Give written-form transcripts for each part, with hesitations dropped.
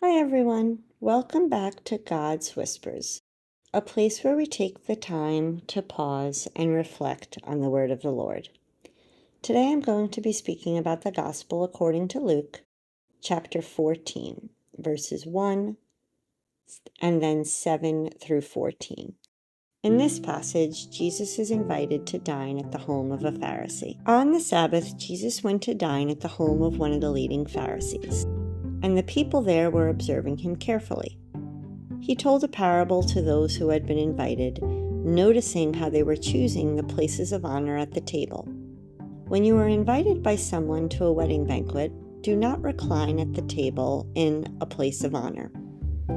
Hi everyone, welcome back to God's Whispers, a place where we take the time to pause and reflect on the word of the Lord. Today I'm going to be speaking about the Gospel according to Luke, chapter 14, verses 1 and then 7 through 14. In this passage, Jesus is invited to dine at the home of a Pharisee. On the Sabbath, Jesus went to dine at the home of one of the leading Pharisees, and the people there were observing him carefully. He told a parable to those who had been invited, noticing how they were choosing the places of honor at the table. When you are invited by someone to a wedding banquet, do not recline at the table in a place of honor.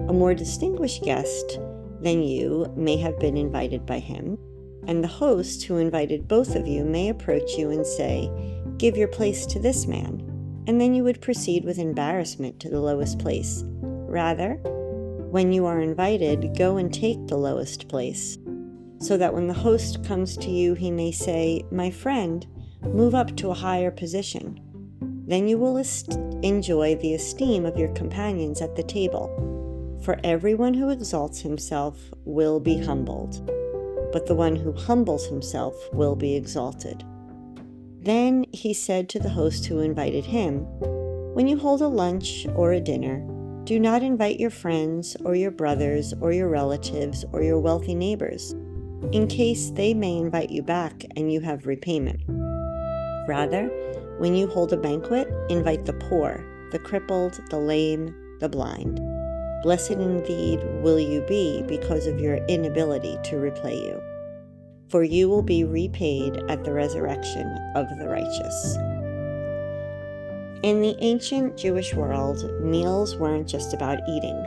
A more distinguished guest than you may have been invited by him, and the host who invited both of you may approach you and say, "Give your place to this man," and then you would proceed with embarrassment to the lowest place. Rather, when you are invited, go and take the lowest place, so that when the host comes to you, he may say, "My friend, move up to a higher position." Then you will enjoy the esteem of your companions at the table. For everyone who exalts himself will be humbled, but the one who humbles himself will be exalted. Then he said to the host who invited him, "When you hold a lunch or a dinner, do not invite your friends or your brothers or your relatives or your wealthy neighbors, in case they may invite you back and you have repayment. Rather, when you hold a banquet, invite the poor, the crippled, the lame, the blind. Blessed indeed will you be because of your inability to repay you, for you will be repaid at the resurrection of the righteous." In the ancient Jewish world, meals weren't just about eating.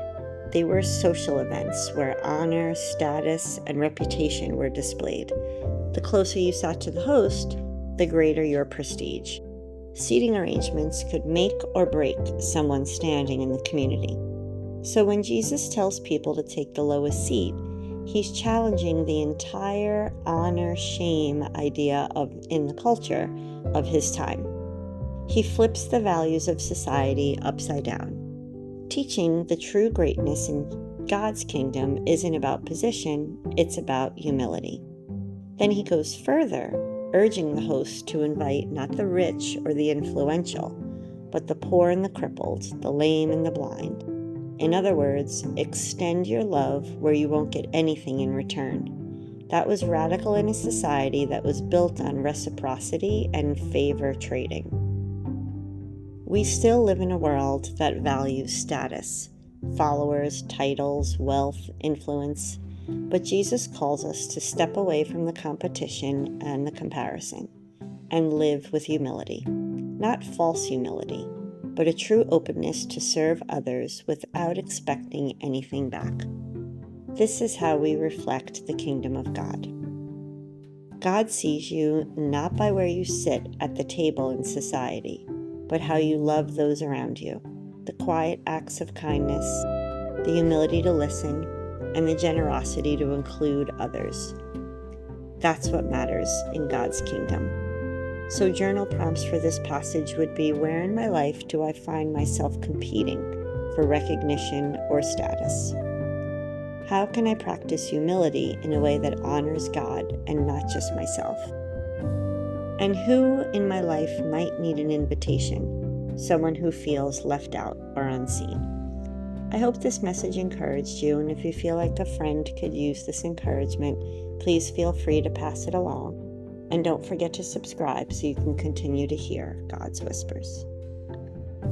They were social events where honor, status, and reputation were displayed. The closer you sat to the host, the greater your prestige. Seating arrangements could make or break someone's standing in the community. So when Jesus tells people to take the lowest seat, he's challenging the entire honor-shame idea in the culture of his time. He flips the values of society upside down, teaching the true greatness in God's kingdom isn't about position, it's about humility. Then he goes further, urging the host to invite not the rich or the influential, but the poor and the crippled, the lame and the blind. In other words, extend your love where you won't get anything in return. That was radical in a society that was built on reciprocity and favor trading. We still live in a world that values status, followers, titles, wealth, influence, but Jesus calls us to step away from the competition and the comparison and live with humility, not false humility, but a true openness to serve others without expecting anything back. This is how we reflect the kingdom of God. God sees you not by where you sit at the table in society, but how you love those around you, the quiet acts of kindness, the humility to listen, and the generosity to include others. That's what matters in God's kingdom. So journal prompts for this passage would be, where in my life do I find myself competing for recognition or status? How can I practice humility in a way that honors God and not just myself? And who in my life might need an invitation, someone who feels left out or unseen? I hope this message encouraged you, and if you feel like a friend could use this encouragement, please feel free to pass it along. And don't forget to subscribe so you can continue to hear God's Whispers.